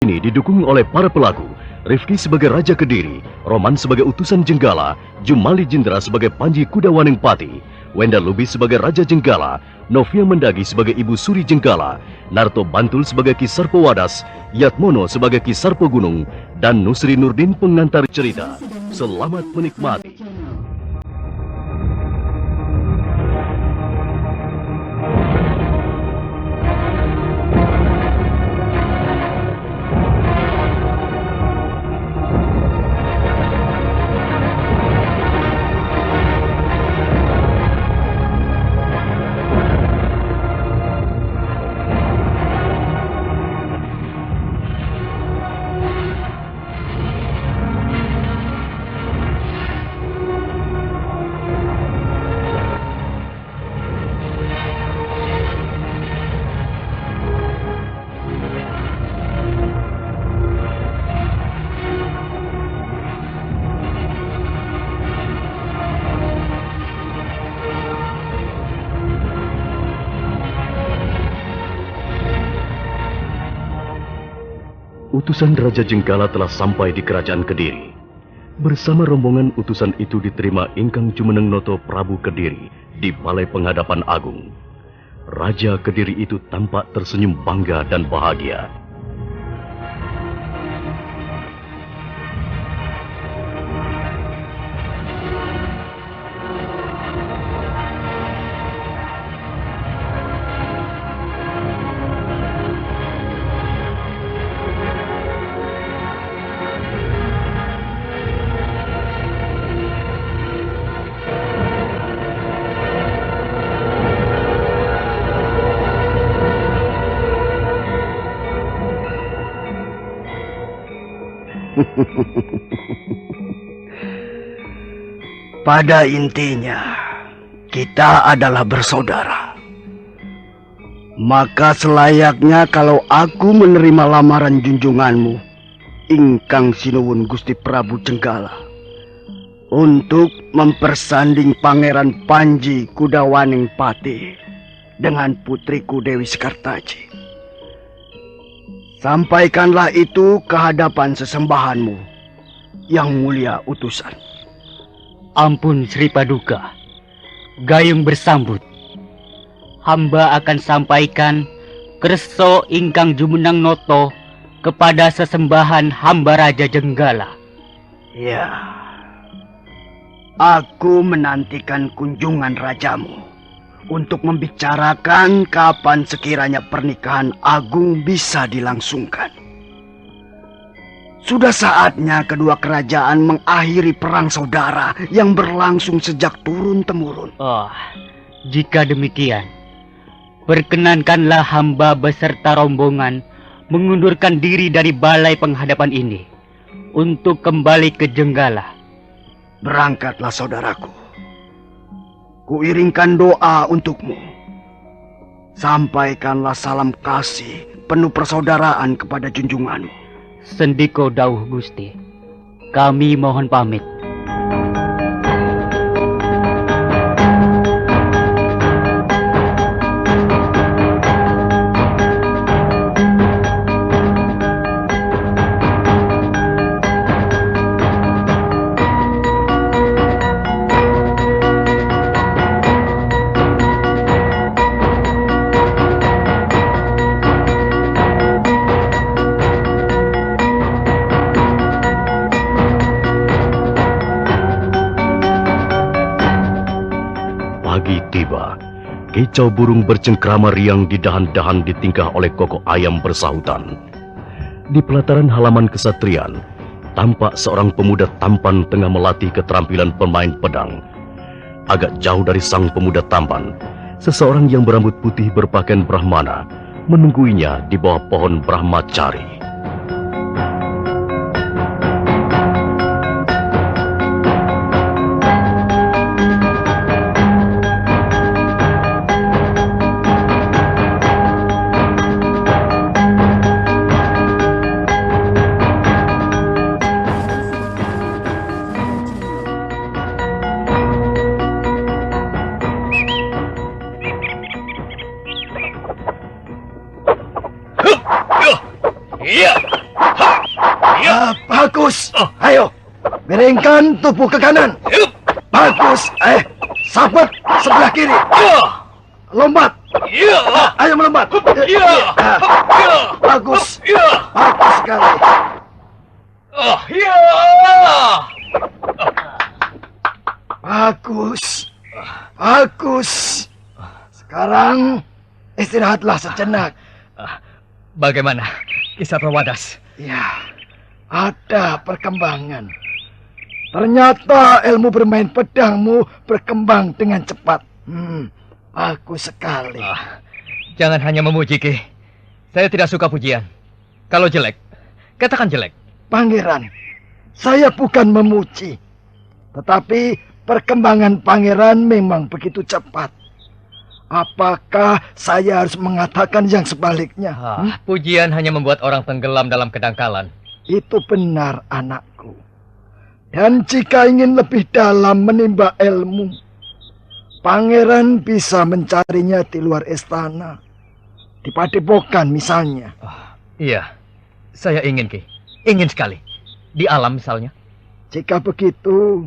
Ini didukung oleh para pelaku, Rifki sebagai Raja Kediri, Roman sebagai utusan Jenggala, Jumali Jindra sebagai Panji Kudawaning Pati, Wenda Lubis sebagai Raja Jenggala, Novia Mendagi sebagai Ibu Suri Jenggala, Narto Bantul sebagai Ki Sarpo Wadas, Yatmono sebagai Ki Sarpo Gunung, dan Nusri Nurdin pengantar cerita. Selamat menikmati. Utusan Raja Jenggala telah sampai di Kerajaan Kediri. Bersama rombongan utusan itu diterima Ingkang Jumeneng Noto Prabu Kediri di Balai Penghadapan Agung. Raja Kediri itu tampak tersenyum bangga dan bahagia. Pada intinya, kita adalah bersaudara. Maka selayaknya kalau aku menerima lamaran junjunganmu, Ingkang Sinuwun Gusti Prabu Jenggala, untuk mempersanding Pangeran Panji Kudawaning Pati dengan putriku Dewi Sekartaji. Sampaikanlah itu ke hadapan sesembahanmu, yang mulia utusan. Ampun Sri Paduka, gayung bersambut. Hamba akan sampaikan kerso Ingkang Jumeneng Noto kepada sesembahan hamba Raja Jenggala. Ya, aku menantikan kunjungan rajamu untuk membicarakan kapan sekiranya pernikahan agung bisa dilangsungkan. Sudah saatnya kedua kerajaan mengakhiri perang saudara yang berlangsung sejak turun-temurun. Oh, jika demikian, perkenankanlah hamba beserta rombongan mengundurkan diri dari Balai Penghadapan ini untuk kembali ke Jenggala. Berangkatlah saudaraku. Kuiringkan doa untukmu. Sampaikanlah salam kasih penuh persaudaraan kepada junjunganmu. Sendiko dawuh Gusti, kami mohon pamit. Kicau burung bercengkrama riang di dahan-dahan ditingkah oleh kokok ayam bersahutan. Di pelataran halaman kesatrian, tampak seorang pemuda tampan tengah melatih keterampilan pemain pedang. Agak jauh dari sang pemuda tampan, seseorang yang berambut putih berpakaian Brahmana menungguinya di bawah pohon Brahmacari. Bagus. Ayo, miringkan tubuh ke kanan. Bagus. Sabet sebelah kiri. Lompat. Ayo melompat. Bagus. Bagus sekali. Bagus. Bagus. Sekarang istirahatlah sejenak. Bagaimana, Kisah Prawadas? Ya, ada perkembangan. Ternyata ilmu bermain pedangmu berkembang dengan cepat. Bagus sekali. Jangan hanya memuji, Ki. Saya tidak suka pujian. Kalau jelek, katakan jelek. Pangeran, saya bukan memuji. Tetapi perkembangan pangeran memang begitu cepat. Apakah saya harus mengatakan yang sebaliknya? Pujian hanya membuat orang tenggelam dalam kedangkalan. Itu benar, anakku. Dan jika ingin lebih dalam menimba ilmu, pangeran bisa mencarinya di luar istana. Di padepokan misalnya. Iya, saya ingin, Ki. Ingin sekali. Di alam misalnya. Jika begitu,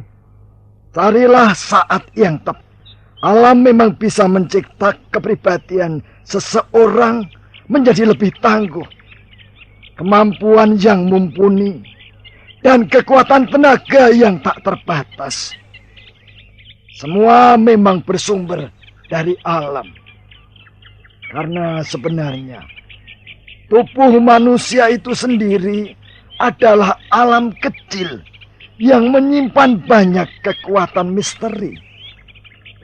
carilah saat yang tepat. Alam memang bisa mencipta kepribadian seseorang menjadi lebih tangguh. Kemampuan yang mumpuni dan kekuatan tenaga yang tak terbatas. Semua memang bersumber dari alam. Karena sebenarnya tubuh manusia itu sendiri adalah alam kecil yang menyimpan banyak kekuatan misteri.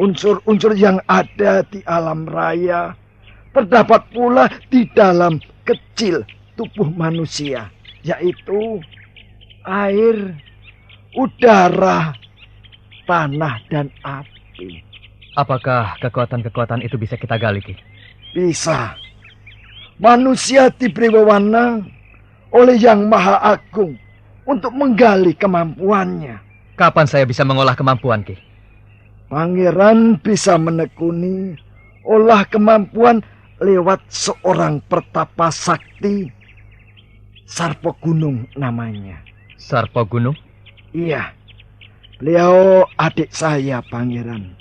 Unsur-unsur yang ada di alam raya terdapat pula di dalam kecil tubuh manusia, yaitu air, udara, tanah, dan api. Apakah kekuatan-kekuatan itu bisa kita gali, Ki? Bisa. Manusia diberi wewenang oleh Yang Maha Agung untuk menggali kemampuannya. Kapan saya bisa mengolah kemampuan, Ki? Pangeran bisa menekuni olah kemampuan lewat seorang pertapa sakti. Sarpo Gunung namanya. Sarpo Gunung? Iya. Beliau adik saya, Pangeran.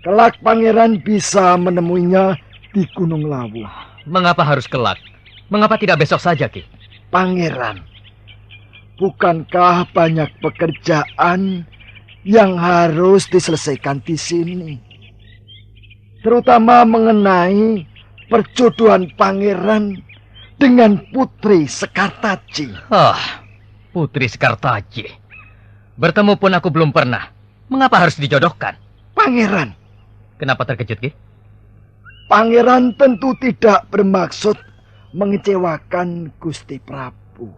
Kelak Pangeran bisa menemuinya di Gunung Lawu. Mengapa harus kelak? Mengapa tidak besok saja, Ki? Pangeran, bukankah banyak pekerjaan yang harus diselesaikan di sini? Terutama mengenai perjodohan Pangeran dengan Putri Sekartaji. Putri Sekartaji. Bertemu pun aku belum pernah. Mengapa harus dijodohkan? Pangeran. Kenapa terkejut, Ki? Pangeran tentu tidak bermaksud mengecewakan Gusti Prabu.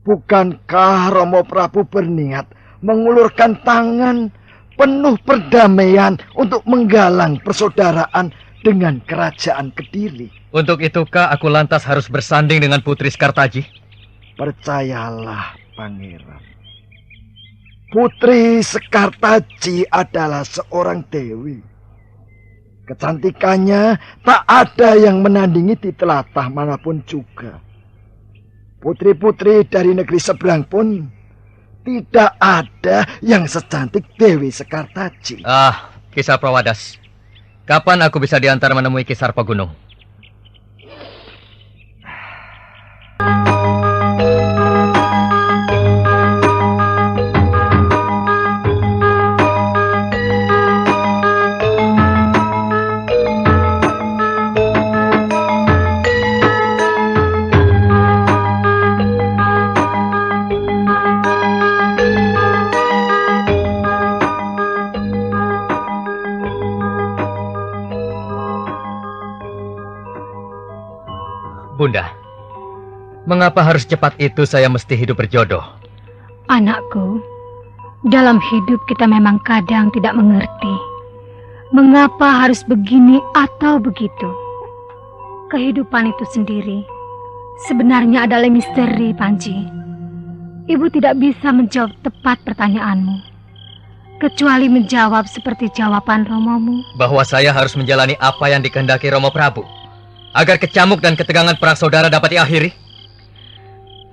Bukankah Romo Prabu berniat mengulurkan tangan penuh perdamaian untuk menggalang persaudaraan dengan kerajaan Kediri? Untuk itukah aku lantas harus bersanding dengan Putri Sekartaji? Percayalah, Pangeran. Putri Sekartaji adalah seorang dewi. Kecantikannya tak ada yang menandingi di telatah manapun juga. Putri-putri dari negeri seberang pun tidak ada yang secantik Dewi Sekartaji. Kisah Prawadas. Kapan aku bisa diantar menemui Ki Sarpo Gunung? Bunda, mengapa harus cepat itu saya mesti hidup berjodoh? Anakku, dalam hidup kita memang kadang tidak mengerti mengapa harus begini atau begitu. Kehidupan itu sendiri sebenarnya adalah misteri, Panji. Ibu tidak bisa menjawab tepat pertanyaanmu, kecuali menjawab seperti jawaban Romomu. Bahwa saya harus menjalani apa yang dikehendaki Romo Prabu, agar kecamuk dan ketegangan perang saudara dapat diakhiri?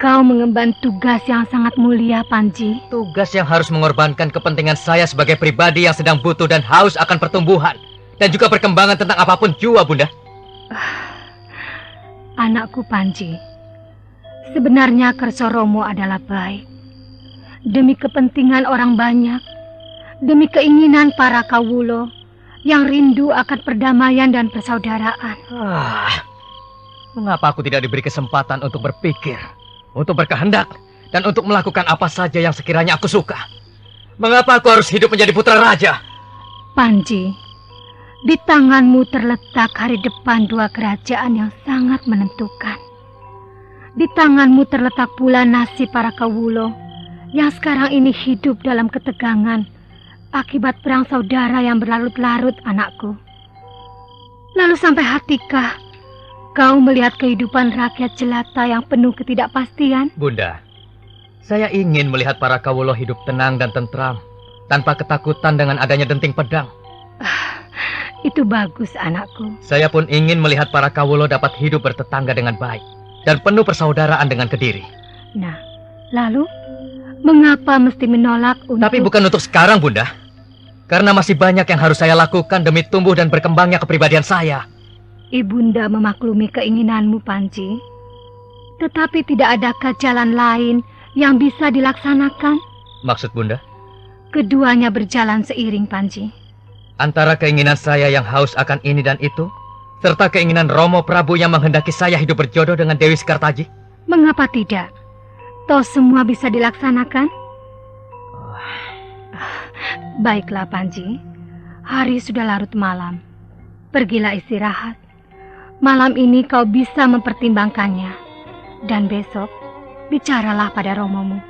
Kau mengemban tugas yang sangat mulia, Panji. Tugas yang harus mengorbankan kepentingan saya sebagai pribadi yang sedang butuh dan haus akan pertumbuhan dan juga perkembangan tentang apapun jua, Bunda. Anakku Panji, sebenarnya Kerso Romo adalah baik. Demi kepentingan orang banyak, demi keinginan para kawulo yang rindu akan perdamaian dan persaudaraan. Mengapa aku tidak diberi kesempatan untuk berpikir, untuk berkehendak, dan untuk melakukan apa saja yang sekiranya aku suka? Mengapa aku harus hidup menjadi putra raja? Panji, di tanganmu terletak hari depan dua kerajaan yang sangat menentukan. Di tanganmu terletak pula nasib para kawulo yang sekarang ini hidup dalam ketegangan akibat perang saudara yang berlarut-larut, anakku. Lalu sampai hatikah kau melihat kehidupan rakyat jelata yang penuh ketidakpastian? Bunda, saya ingin melihat para kawulo hidup tenang dan tentram, tanpa ketakutan dengan adanya denting pedang. Itu bagus, anakku. Saya pun ingin melihat para kawulo dapat hidup bertetangga dengan baik dan penuh persaudaraan dengan Kediri. Nah, lalu mengapa mesti menolak untuk... Tapi bukan untuk sekarang, Bunda. Karena masih banyak yang harus saya lakukan demi tumbuh dan berkembangnya kepribadian saya. Ibunda memaklumi keinginanmu, Panji. Tetapi tidak adakah jalan lain yang bisa dilaksanakan? Maksud Bunda? Keduanya berjalan seiring, Panji. Antara keinginan saya yang haus akan ini dan itu, serta keinginan Romo Prabu yang menghendaki saya hidup berjodoh dengan Dewi Sekartaji. Mengapa tidak? Toh semua bisa dilaksanakan? Baiklah, Panji. Hari sudah larut malam. Pergilah istirahat. Malam ini kau bisa mempertimbangkannya. Dan besok, bicaralah pada Romomu.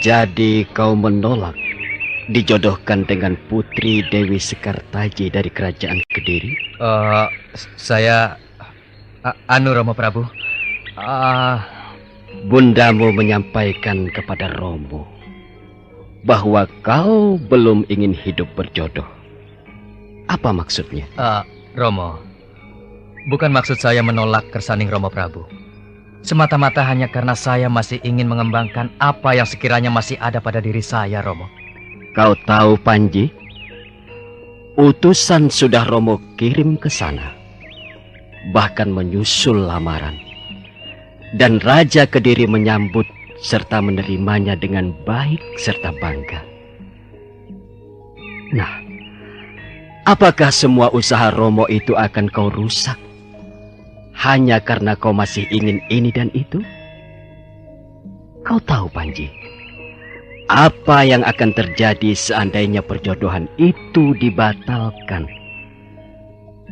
Jadi kau menolak dijodohkan dengan putri Dewi Sekartaji dari kerajaan Kediri? Saya... Anu Romo Prabu. Bundamu menyampaikan kepada Romo bahwa kau belum ingin hidup berjodoh. Apa maksudnya? Romo, bukan maksud saya menolak kersaning Romo Prabu. Semata-mata hanya karena saya masih ingin mengembangkan apa yang sekiranya masih ada pada diri saya, Romo. Kau tahu, Panji, utusan sudah Romo kirim ke sana, bahkan menyusul lamaran. Dan Raja Kediri menyambut serta menerimanya dengan baik serta bangga. Nah, apakah semua usaha Romo itu akan kau rusak hanya karena kau masih ingin ini dan itu? Kau tahu, Panji, apa yang akan terjadi seandainya perjodohan itu dibatalkan?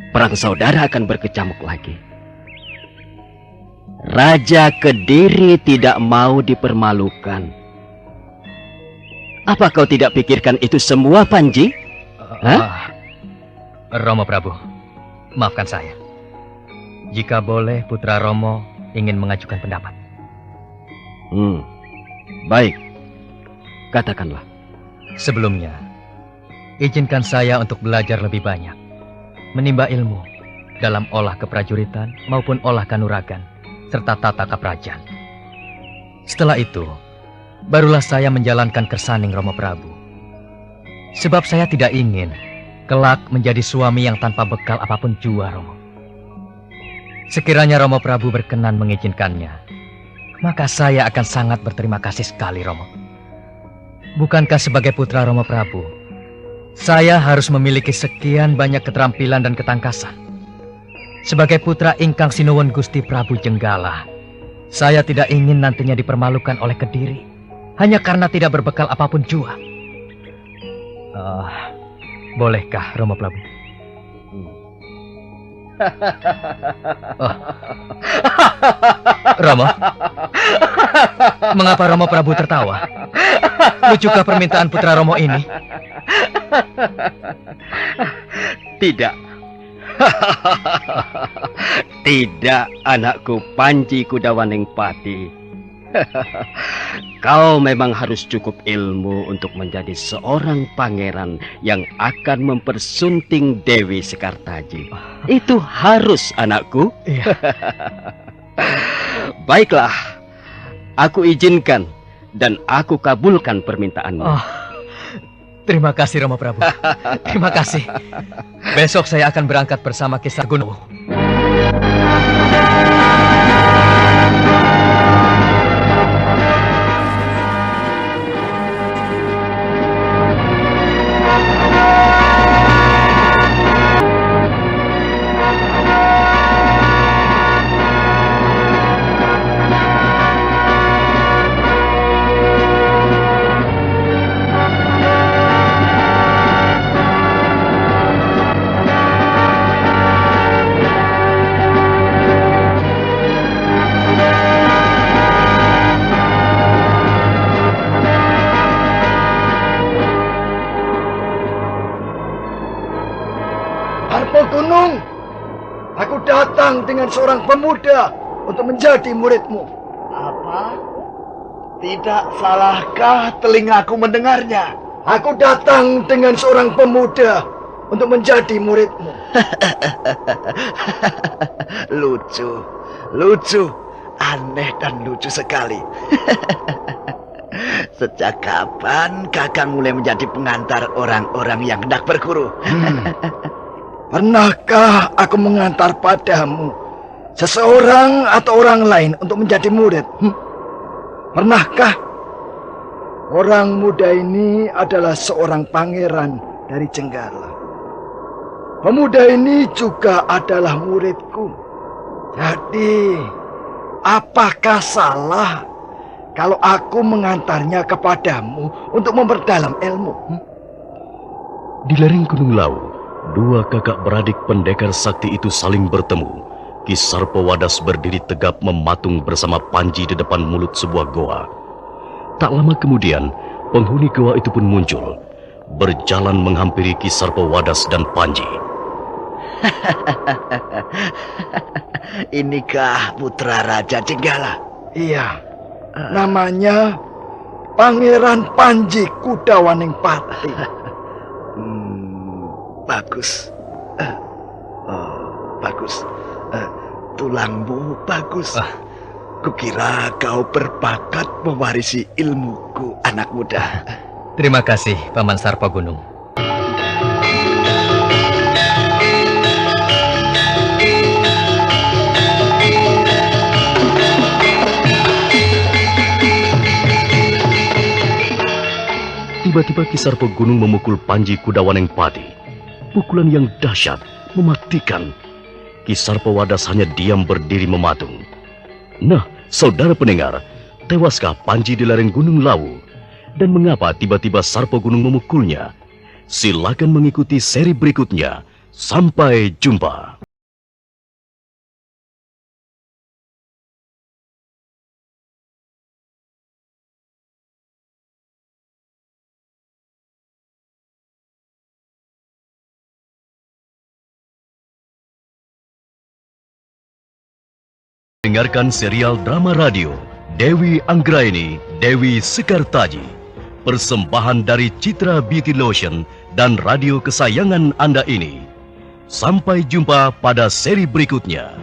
Perang saudara akan berkecamuk lagi. Raja Kediri tidak mau dipermalukan. Apa kau tidak pikirkan itu semua, Panji? Romo Prabu, maafkan saya. Jika boleh, Putra Romo ingin mengajukan pendapat. Baik, katakanlah. Sebelumnya, izinkan saya untuk belajar lebih banyak, menimba ilmu dalam olah keprajuritan maupun olah kanuragan, serta tata kaprajan. Setelah itu, barulah saya menjalankan kersaning Romo Prabu. Sebab saya tidak ingin kelak menjadi suami yang tanpa bekal apapun jua, Romo. Sekiranya Romo Prabu berkenan mengizinkannya, maka saya akan sangat berterima kasih sekali, Romo. Bukankah sebagai putra Romo Prabu, saya harus memiliki sekian banyak keterampilan dan ketangkasan? Sebagai putra ingkang sinuwun Gusti Prabu Jenggala, saya tidak ingin nantinya dipermalukan oleh Kediri. hanya karena tidak berbekal apapun jua. Bolehkah Romo Prabu? Romo, mengapa Romo Prabu tertawa? Lucukah permintaan putra Romo ini? Tidak. Tidak, anakku Panji Kudawaningpati. Kau memang harus cukup ilmu untuk menjadi seorang pangeran yang akan mempersunting Dewi Sekartaji. Itu harus, anakku. Iya. Baiklah, aku izinkan dan aku kabulkan permintaanmu. Terima kasih Romo Prabu. Terima kasih. Besok saya akan berangkat bersama Ki Sargono. Gunung, aku datang dengan seorang pemuda untuk menjadi muridmu. Apa? Tidak salahkah telingaku mendengarnya? Aku datang dengan seorang pemuda untuk menjadi muridmu. Lucu, aneh dan lucu sekali. Sejak kapan Kakang mulai menjadi pengantar orang-orang yang hendak berguru? Pernahkah aku mengantar padamu seseorang atau orang lain untuk menjadi murid? Pernahkah? Orang muda ini adalah seorang pangeran dari Jenggala. Pemuda ini juga adalah muridku. Jadi, apakah salah kalau aku mengantarnya kepadamu untuk memperdalam ilmu? Di lereng Gunung Lawu, dua kakak beradik pendekar sakti itu saling bertemu. Ki Sarpawadas berdiri tegap mematung bersama Panji di depan mulut sebuah goa. Tak lama kemudian, penghuni goa itu pun muncul, berjalan menghampiri Ki Sarpawadas dan Panji. Inikah putra Raja Jenggala? Iya, namanya Pangeran Panji Kudawaningpati. Bagus. Bagus. Tulangmu bagus. Kukira kau berbakat mewarisi ilmuku, anak muda. Terima kasih, Paman Sarpagunung. Tiba-tiba Ki Sarpagunung memukul Panji Kudawaningpati. Pukulan yang dahsyat, mematikan. Ki Sarpawadas hanya diam berdiri mematung. Nah, saudara pendengar, tewaskah Panji di lereng Gunung Lawu? Dan mengapa tiba-tiba Sarpagunung memukulnya? Silakan mengikuti seri berikutnya. Sampai jumpa. Dengarkan serial drama radio Dewi Anggraini, Dewi Sekartaji. Persembahan dari Citra Beauty Lotion dan radio kesayangan Anda ini. Sampai jumpa pada seri berikutnya.